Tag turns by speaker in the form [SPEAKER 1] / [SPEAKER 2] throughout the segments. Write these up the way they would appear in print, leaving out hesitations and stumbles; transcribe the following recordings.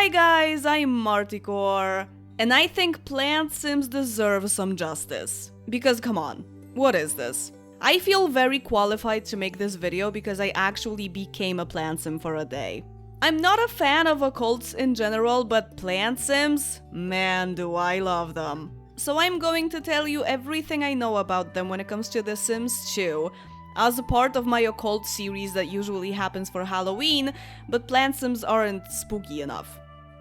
[SPEAKER 1] Hi guys, I'm Marticore, and I think PlantSims deserve some justice. Because come on, what is this? I feel very qualified to make this video because I actually became a PlantSim for a day. I'm not a fan of occults in general, but PlantSims? Man, do I love them. So I'm going to tell you everything I know about them when it comes to The Sims 2, as a part of my occult series that usually happens for Halloween, but PlantSims aren't spooky enough.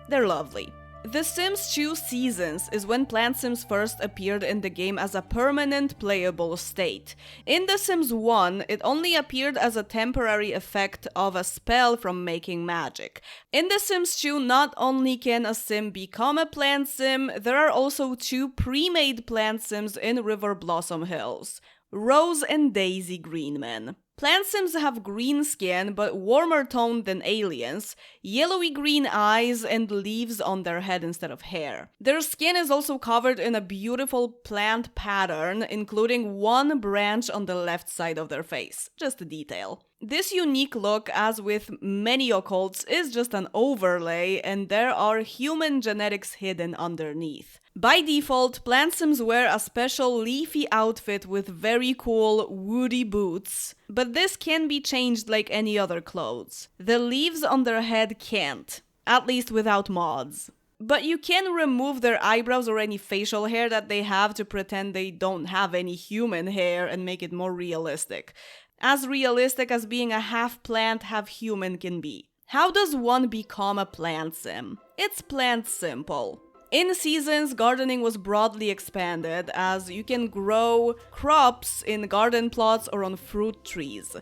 [SPEAKER 1] They're lovely. The Sims 2 Seasons is when PlantSims first appeared in the game as a permanent playable state. In The Sims 1, it only appeared as a temporary effect of a spell from making magic. In The Sims 2, not only can a sim become a PlantSim, there are also two pre-made PlantSims in River Blossom Hills. Rose and Daisy Greenman. PlantSims have green skin but warmer toned than aliens, yellowy green eyes, and leaves on their head instead of hair. Their skin is also covered in a beautiful plant pattern, including one branch on the left side of their face. Just a detail. This unique look, as with many occults, is just an overlay, and there are human genetics hidden underneath. By default, PlantSims wear a special leafy outfit with very cool woody boots, but this can be changed like any other clothes. The leaves on their head can't, at least without mods. But you can remove their eyebrows or any facial hair that they have to pretend they don't have any human hair and make it more realistic. As realistic as being a half plant, half human can be. How does one become a PlantSim? It's Simple. In Seasons, gardening was broadly expanded, as you can grow crops in garden plots or on fruit trees.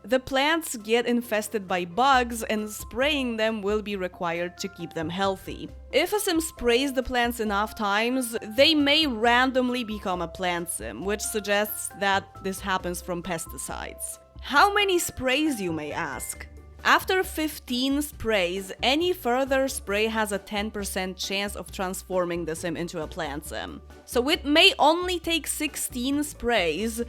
[SPEAKER 1] The plants get infested by bugs, and spraying them will be required to keep them healthy. If a sim sprays the plants enough times, they may randomly become a PlantSim, which suggests that this happens from pesticides. How many sprays, you may ask? After 15 sprays, any further spray has a 10% chance of transforming the sim into a PlantSim. So it may only take 16 sprays,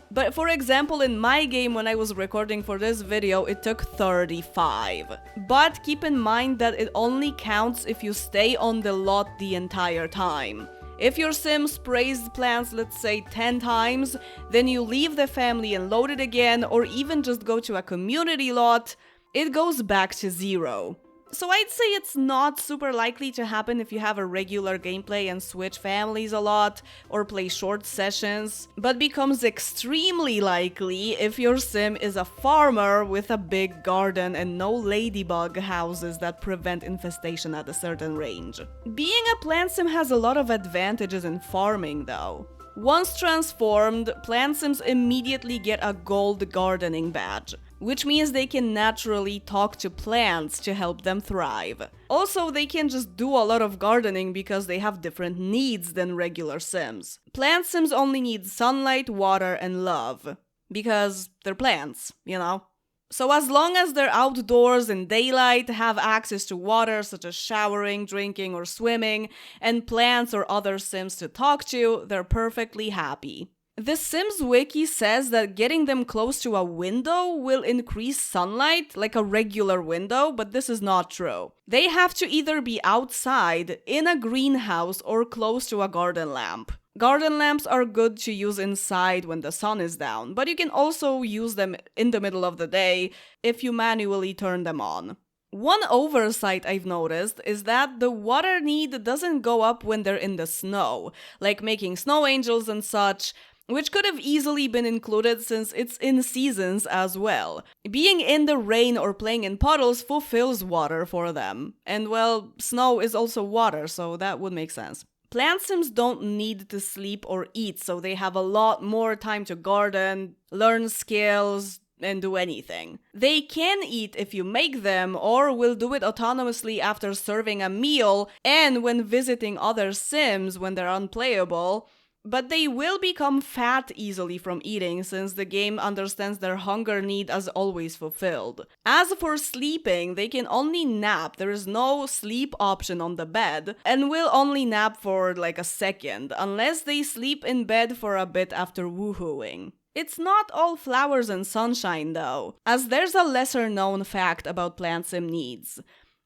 [SPEAKER 1] but for example, in my game when I was recording for this video, it took 35. But keep in mind that it only counts if you stay on the lot the entire time. If your sim sprays plants, let's say 10 times, then you leave the family and load it again, or even just go to a community lot, it goes back to 0. So I'd say it's not super likely to happen if you have a regular gameplay and switch families a lot, or play short sessions, but becomes extremely likely if your sim is a farmer with a big garden and no ladybug houses that prevent infestation at a certain range. Being a PlantSim has a lot of advantages in farming though. Once transformed, PlantSims immediately get a gold gardening badge, which means they can naturally talk to plants to help them thrive. Also, they can just do a lot of gardening because they have different needs than regular sims. PlantSims only need sunlight, water, and love, because they're plants, you know? So as long as they're outdoors in daylight, have access to water such as showering, drinking, or swimming, and plants or other sims to talk to, they're perfectly happy. The Sims wiki says that getting them close to a window will increase sunlight, like a regular window, but this is not true. They have to either be outside, in a greenhouse, or close to a garden lamp. Garden lamps are good to use inside when the sun is down, but you can also use them in the middle of the day if you manually turn them on. One oversight I've noticed is that the water need doesn't go up when they're in the snow, like making snow angels and such, which could have easily been included since it's in Seasons as well. Being in the rain or playing in puddles fulfills water for them. And well, snow is also water, so that would make sense. PlantSims don't need to sleep or eat, so they have a lot more time to garden, learn skills, and do anything. They can eat if you make them, or will do it autonomously after serving a meal and when visiting other sims when they're unplayable. But they will become fat easily from eating, since the game understands their hunger need as always fulfilled. As for sleeping, they can only nap, there is no sleep option on the bed, and will only nap for like a second, unless they sleep in bed for a bit after woohooing. It's not all flowers and sunshine though, as there's a lesser known fact about PlantSim needs.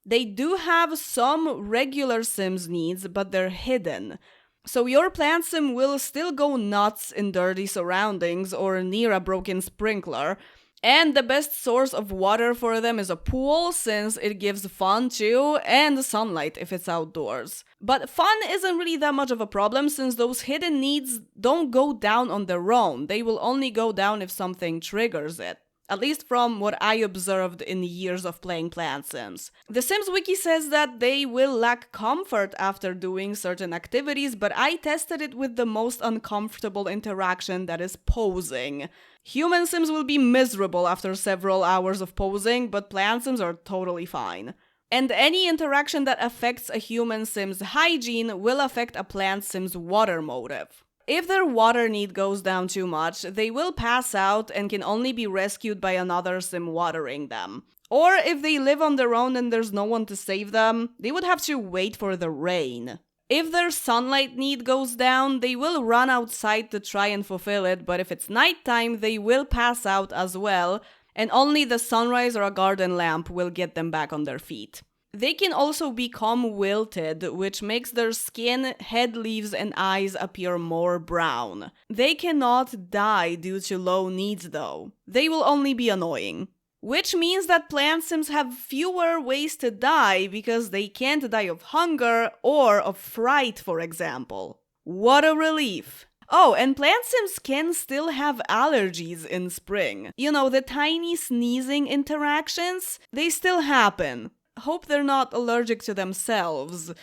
[SPEAKER 1] They do have some regular Sims needs, but they're hidden. So your PlantSim will still go nuts in dirty surroundings or near a broken sprinkler. And the best source of water for them is a pool, since it gives fun too, and sunlight if it's outdoors. But fun isn't really that much of a problem, since those hidden needs don't go down on their own. They will only go down if something triggers it. At least from what I observed in years of playing PlantSims. The Sims Wiki says that they will lack comfort after doing certain activities, but I tested it with the most uncomfortable interaction, that is posing. Human Sims will be miserable after several hours of posing, but PlantSims are totally fine. And any interaction that affects a human Sim's hygiene will affect a PlantSim's water motive. If their water need goes down too much, they will pass out and can only be rescued by another Sim watering them. Or if they live on their own and there's no one to save them, they would have to wait for the rain. If their sunlight need goes down, they will run outside to try and fulfill it, but if it's nighttime, they will pass out as well, and only the sunrise or a garden lamp will get them back on their feet. They can also become wilted, which makes their skin, head leaves, and eyes appear more brown. They cannot die due to low needs though. They will only be annoying. Which means that PlantSims have fewer ways to die because they can't die of hunger or of fright, for example. What a relief! Oh, and PlantSims can still have allergies in spring. You know, the tiny sneezing interactions, they still happen. Hope they're not allergic to themselves.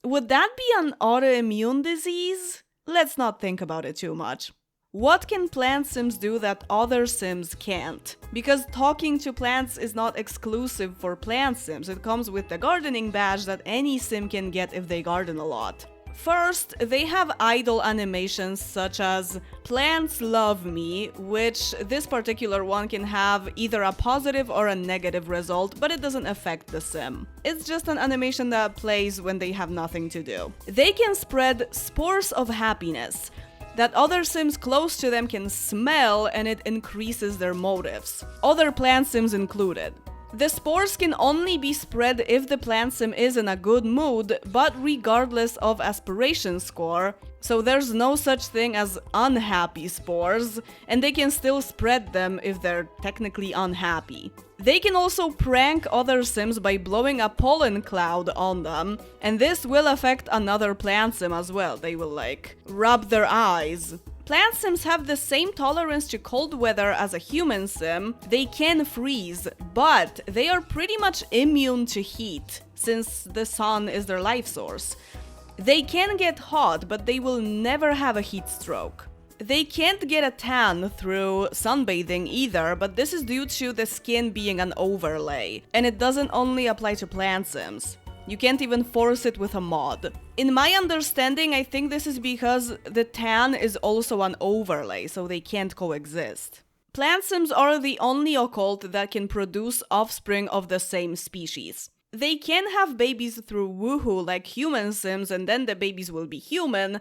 [SPEAKER 1] Would that be an autoimmune disease? Let's not think about it too much. What can PlantSims do that other Sims can't? Because talking to plants is not exclusive for PlantSims, it comes with the gardening badge that any Sim can get if they garden a lot. First, they have idle animations such as Plants Love Me, which this particular one can have either a positive or a negative result, but it doesn't affect the Sim. It's just an animation that plays when they have nothing to do. They can spread spores of happiness that other Sims close to them can smell, and it increases their motives. Other PlantSims included. The spores can only be spread if the PlantSim is in a good mood, but regardless of aspiration score, so there's no such thing as unhappy spores, and they can still spread them if they're technically unhappy. They can also prank other Sims by blowing a pollen cloud on them, and this will affect another PlantSim as well. They will, rub their eyes. PlantSims have the same tolerance to cold weather as a human Sim. They can freeze, but they are pretty much immune to heat, since the sun is their life source. They can get hot, but they will never have a heat stroke. They can't get a tan through sunbathing either, but this is due to the skin being an overlay, and it doesn't only apply to PlantSims. You can't even force it with a mod. In my understanding, I think this is because the tan is also an overlay, so they can't coexist. PlantSims are the only occult that can produce offspring of the same species. They can have babies through woohoo like human Sims, and then the babies will be human,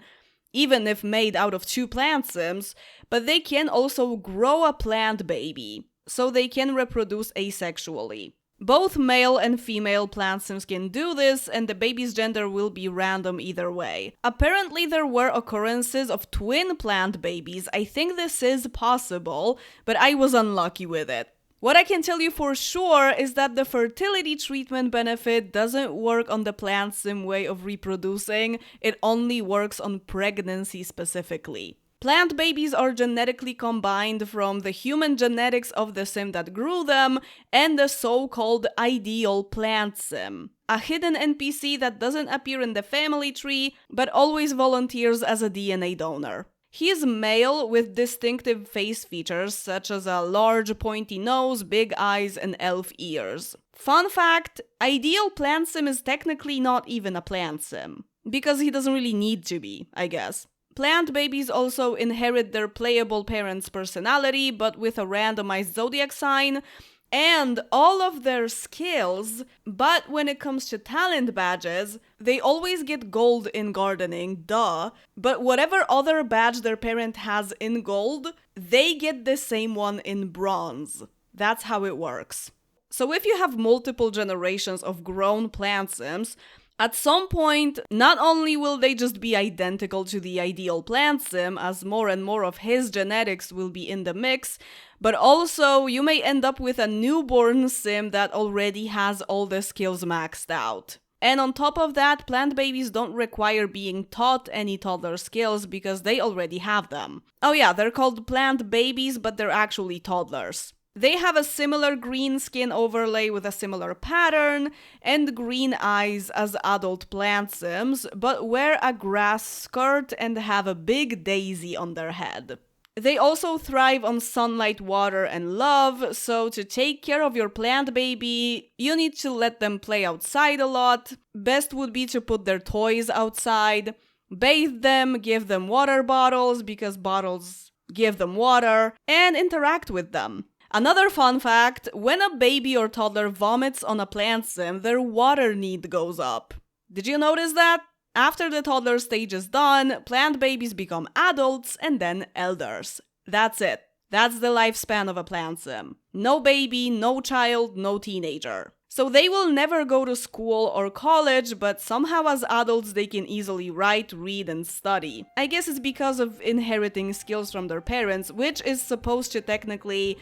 [SPEAKER 1] even if made out of two PlantSims, but they can also grow a plant baby, so they can reproduce asexually. Both male and female PlantSims can do this, and the baby's gender will be random either way. Apparently there were occurrences of twin plant babies. I think this is possible, but I was unlucky with it. What I can tell you for sure is that the fertility treatment benefit doesn't work on the PlantSim way of reproducing, it only works on pregnancy specifically. Plant babies are genetically combined from the human genetics of the Sim that grew them and the so-called ideal PlantSim, a hidden NPC that doesn't appear in the family tree but always volunteers as a DNA donor. He is male with distinctive face features such as a large pointy nose, big eyes, and elf ears. Fun fact, ideal PlantSim is technically not even a PlantSim, because he doesn't really need to be, I guess. Plant babies also inherit their playable parents' personality, but with a randomized zodiac sign, and all of their skills, but when it comes to talent badges, they always get gold in gardening, duh, but whatever other badge their parent has in gold, they get the same one in bronze. That's how it works. So if you have multiple generations of grown PlantSims, at some point, not only will they just be identical to the ideal PlantSim, as more and more of his genetics will be in the mix, but also you may end up with a newborn sim that already has all the skills maxed out. And on top of that, Plantbabies don't require being taught any toddler skills because they already have them. Oh yeah, they're called Plantbabies, but they're actually toddlers. They have a similar green skin overlay with a similar pattern and green eyes as adult PlantSims, but wear a grass skirt and have a big daisy on their head. They also thrive on sunlight, water, and love, so to take care of your plant baby, you need to let them play outside a lot. Best would be to put their toys outside, bathe them, give them water bottles because bottles give them water, and interact with them. Another fun fact, when a baby or toddler vomits on a PlantSim, their water need goes up. Did you notice that? After the toddler stage is done, plant babies become adults and then elders. That's it. That's the lifespan of a PlantSim. No baby, no child, no teenager. So they will never go to school or college, but somehow as adults they can easily write, read, and study. I guess it's because of inheriting skills from their parents, which is supposed to technically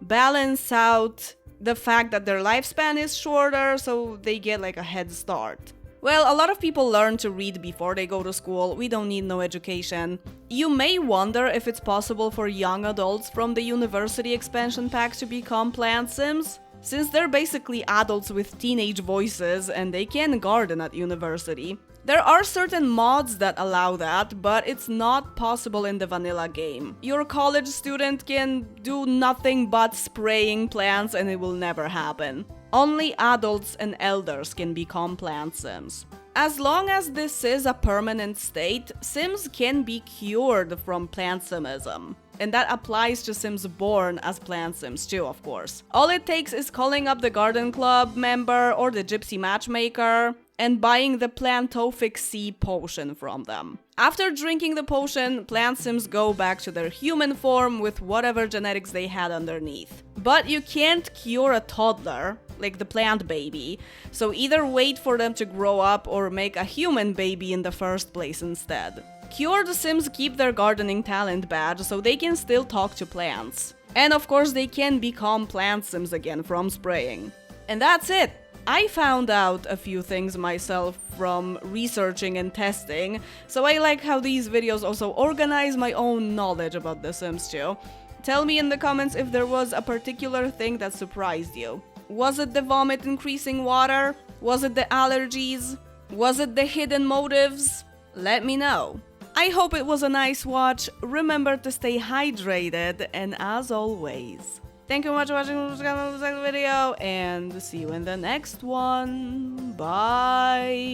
[SPEAKER 1] balance out the fact that their lifespan is shorter, so they get like a head start. Well, a lot of people learn to read before they go to school. We don't need no education. You may wonder if it's possible for young adults from the university expansion pack to become PlantSims, since they're basically adults with teenage voices and they can garden at university. There are certain mods that allow that, but it's not possible in the vanilla game. Your college student can do nothing but spraying plants and it will never happen. Only adults and elders can become PlantSims. As long as this is a permanent state, Sims can be cured from PlantSimism. And that applies to Sims born as PlantSims too, of course. All it takes is calling up the Garden Club member or the Gypsy Matchmaker and buying the Plantofic C potion from them. After drinking the potion, PlantSims go back to their human form with whatever genetics they had underneath. But you can't cure a toddler, like the plant baby, so either wait for them to grow up or make a human baby in the first place instead. Cured Sims keep their gardening talent badge so they can still talk to plants. And of course they can become PlantSims again from spraying. And that's it! I found out a few things myself from researching and testing, so I like how these videos also organize my own knowledge about The Sims too. Tell me in the comments if there was a particular thing that surprised you. Was it the vomit increasing water? Was it the allergies? Was it the hidden motives? Let me know. I hope it was a nice watch. Remember to stay hydrated, and as always, thank you very much for watching this video, and see you in the next one. Bye!